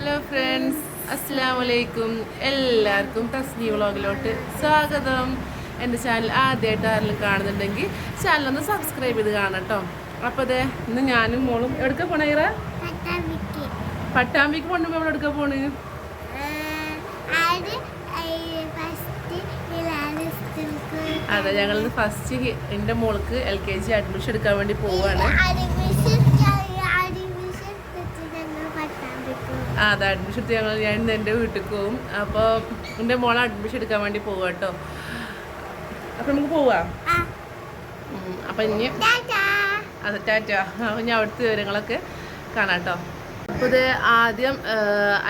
Hello friends, അസ്സലാമു അലൈക്കും. എല്ലാവർക്കും തസ്നി വ്ളോഗിലോട്ട് സ്വാഗതം. എൻ്റെ ചാനൽ ആദ്യമായിട്ട് ആരെങ്കിലും കാണുന്നുണ്ടെങ്കിൽ ചാനലൊന്ന് സബ്സ്ക്രൈബ് ചെയ്ത് കാണാം കേട്ടോ. അപ്പോൾ അതെ, ഇന്ന് ഞാനും മോളും എവിടേക്കാ പോണേ? പട്ടാമ്പിക്ക് കൊണ്ടുപോകുമ്പോൾ നമ്മൾ എവിടേക്കാ പോണ്? അതെ, ഞങ്ങളിന്ന് ഫസ്റ്റ് എൻ്റെ മോൾക്ക് LKG അഡ്മിഷൻ എടുക്കാൻ വേണ്ടി പോവാണ്. അതെ, അഡ്മിഷൻ എടുത്ത് ഞാൻ ഇന്ന് എൻ്റെ വീട്ടിൽ പോകും. അപ്പോൾ എൻ്റെ മോളെ അഡ്മിഷൻ എടുക്കാൻ വേണ്ടി പോവാം കേട്ടോ. അപ്പം നമുക്ക് പോവാം. അപ്പം ഇനി അതെ, ടാറ്റാ. അപ്പം ഞാൻ അവിടുത്തെ വിവരങ്ങളൊക്കെ കാണാം കേട്ടോ. അപ്പോൾ ഇത് ആദ്യം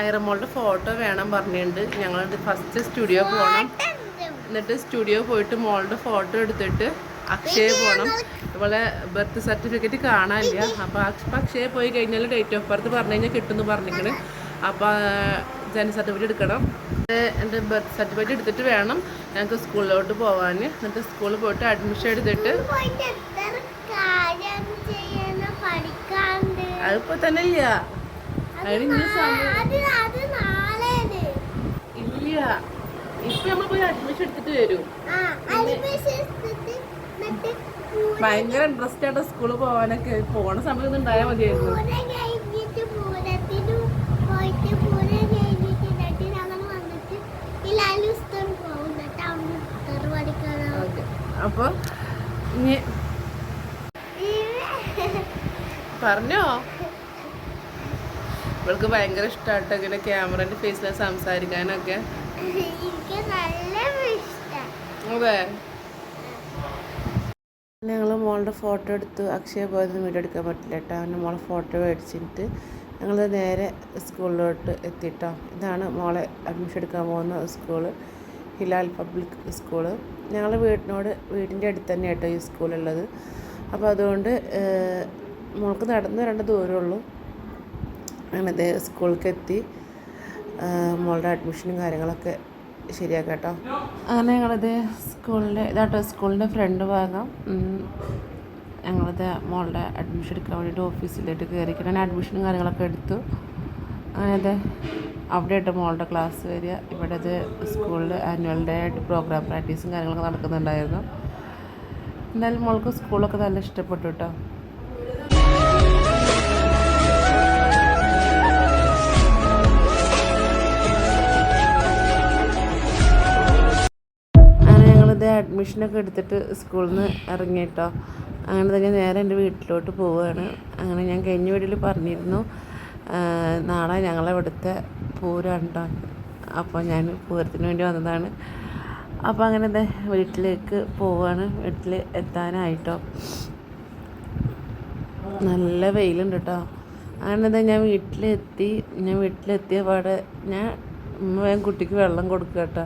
ഐറമോളുടെ ഫോട്ടോ വേണം പറഞ്ഞിട്ടുണ്ട്. ഞങ്ങൾ ഫസ്റ്റ് സ്റ്റുഡിയോ പോകണം. എന്നിട്ട് സ്റ്റുഡിയോ പോയിട്ട് മോളുടെ ഫോട്ടോ എടുത്തിട്ട് അക്ഷയ പോകണം. അതുപോലെ ബർത്ത് സർട്ടിഫിക്കറ്റ് കാണാനില്ല. അപ്പോൾ അക്ഷയ പോയി കഴിഞ്ഞാൽ ഡേറ്റ് ഓഫ് ബർത്ത് പറഞ്ഞു കഴിഞ്ഞാൽ കിട്ടുമെന്ന് പറഞ്ഞിരിക്കണ്. അപ്പോൾ ജനന സർട്ടിഫിക്കറ്റ് എടുക്കണം. എൻ്റെ ബർത്ത് സർട്ടിഫിക്കറ്റ് എടുത്തിട്ട് വേണം ഞങ്ങൾക്ക് സ്കൂളിലോട്ട് പോകാൻ. എന്നിട്ട് സ്കൂളിൽ പോയിട്ട് അഡ്മിഷൻ എടുത്തിട്ട് അതിപ്പോൾ തന്നെ ഇല്ല. അതിന് ഇല്ല. ഇപ്പൊ നമ്മൾ പോയി അഡ്മിഷൻ എടുത്തിട്ട് വരും. ഭയങ്കര ഇൻട്രസ്റ്റ് ആയിട്ട് സ്കൂളിൽ പോകാനൊക്കെ. പോണ സമയത്ത് ഉണ്ടായാൽ മതിയായിരുന്നു. അപ്പൊ ഇനി പറഞ്ഞോ, ഇവൾക്ക് ഭയങ്കര ഇഷ്ടമാട്ടോ ഇങ്ങനെ ക്യാമറന്റെ ഫേസിൽ സംസാരിക്കാനൊക്കെ. അതെ, ഞങ്ങൾ മോളുടെ ഫോട്ടോ എടുത്തു. അക്ഷയ പോയത് വീഡിയോ എടുക്കാൻ പറ്റില്ല കേട്ടോ. അവൻ്റെ മോളെ ഫോട്ടോ മേടിച്ചിട്ട് ഞങ്ങൾ നേരെ സ്കൂളിലോട്ട് എത്തിയിട്ടോ. ഇതാണ് മോളെ അഡ്മിഷൻ എടുക്കാൻ പോകുന്ന സ്കൂള്, ഹിലാൽ പബ്ലിക് സ്കൂള്. ഞങ്ങളുടെ വീടിൻ്റെ അടുത്ത് തന്നെ കേട്ടോ ഈ സ്കൂളുള്ളത്. അപ്പോൾ അതുകൊണ്ട് മോൾക്ക് നടന്ന് വരേണ്ട ദൂരമുള്ളൂ. അങ്ങനെ സ്കൂളിലേക്ക് എത്തി മോളുടെ അഡ്മിഷനും കാര്യങ്ങളൊക്കെ ശരിയാക്കാം കേട്ടോ. അങ്ങനെ ഞങ്ങളിത് ഇതാട്ടോ സ്കൂളിൻ്റെ ഫ്രണ്ട് ഭാഗം. ഞങ്ങളിത് മോളുടെ അഡ്മിഷൻ എടുക്കാൻ വേണ്ടിയിട്ട് ഓഫീസിലേക്ക് കയറിയിട്ട് ഞാൻ അഡ്മിഷനും കാര്യങ്ങളൊക്കെ എടുത്തു. അങ്ങനെ അത് അവിടെ ആയിട്ട് മോളുടെ ക്ലാസ് വരിക. ഇവിടെ ഇത് സ്കൂളിൽ ആനുവൽ ഡേ ആയിട്ട് പ്രോഗ്രാം പ്രാക്ടീസും കാര്യങ്ങളൊക്കെ നടക്കുന്നുണ്ടായിരുന്നു. എന്തായാലും മോൾക്ക് സ്കൂളൊക്കെ നല്ല ഇഷ്ടപ്പെട്ടു കേട്ടോ. അഡ്മിഷനൊക്കെ എടുത്തിട്ട് സ്കൂളിൽ നിന്ന് ഇറങ്ങി കേട്ടോ. അങ്ങനെ തന്നെ നേരെ എൻ്റെ വീട്ടിലോട്ട് പോവുകയാണ്. അങ്ങനെ ഞാൻ കഴിഞ്ഞ വീട്ടിൽ പറഞ്ഞിരുന്നു നാളെ ഞങ്ങളിവിടുത്തെ പൂരമുണ്ടോ. അപ്പോൾ ഞാൻ പൂരത്തിന് വേണ്ടി വന്നതാണ്. അപ്പോൾ അങ്ങനെ വീട്ടിലേക്ക് പോവുകയാണ്. വീട്ടിൽ എത്താനായിട്ടോ. നല്ല വെയിലുണ്ട് കേട്ടോ. അങ്ങനെ ഞാൻ വീട്ടിലെത്തിയ പാടെ ഞാൻ വേഗം കുട്ടിക്ക് വെള്ളം കൊടുക്കുക കേട്ടോ.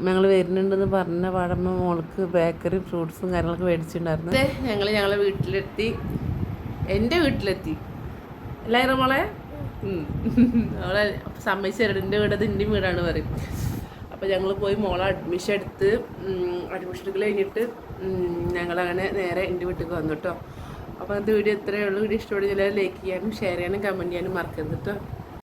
ഞങ്ങൾ വരുന്നുണ്ടെന്ന് പറഞ്ഞ പാടമ്മ മോൾക്ക് ബേക്കറി ഫ്രൂട്ട്സും കാര്യങ്ങളൊക്കെ മേടിച്ചിട്ടുണ്ടായിരുന്നു. ഞങ്ങളെ വീട്ടിലെത്തി, എൻ്റെ വീട്ടിലെത്തി. എല്ലാവരും മോളെ അവളെ സമ്മതിച്ചു തരണം. എൻ്റെ വീട് അത് എൻ്റെ വീടാണ് പറയും. അപ്പോൾ ഞങ്ങൾ പോയി മോളെ അഡ്മിഷൻ എടുത്ത് അഡ്മിഷൻ എടുക്കൽ കഴിഞ്ഞിട്ട് ഞങ്ങളങ്ങനെ നേരെ എൻ്റെ വീട്ടിലേക്ക് വന്നു കേട്ടോ. അപ്പോൾ അത് വീഡിയോ ഇത്രയേ ഉള്ളൂ. വീഡിയോ ഇഷ്ടപ്പെടുന്ന ലൈക്ക് ചെയ്യാനും ഷെയർ ചെയ്യാനും കമൻറ്റ് ചെയ്യാനും മറക്കരുത് കേട്ടോ.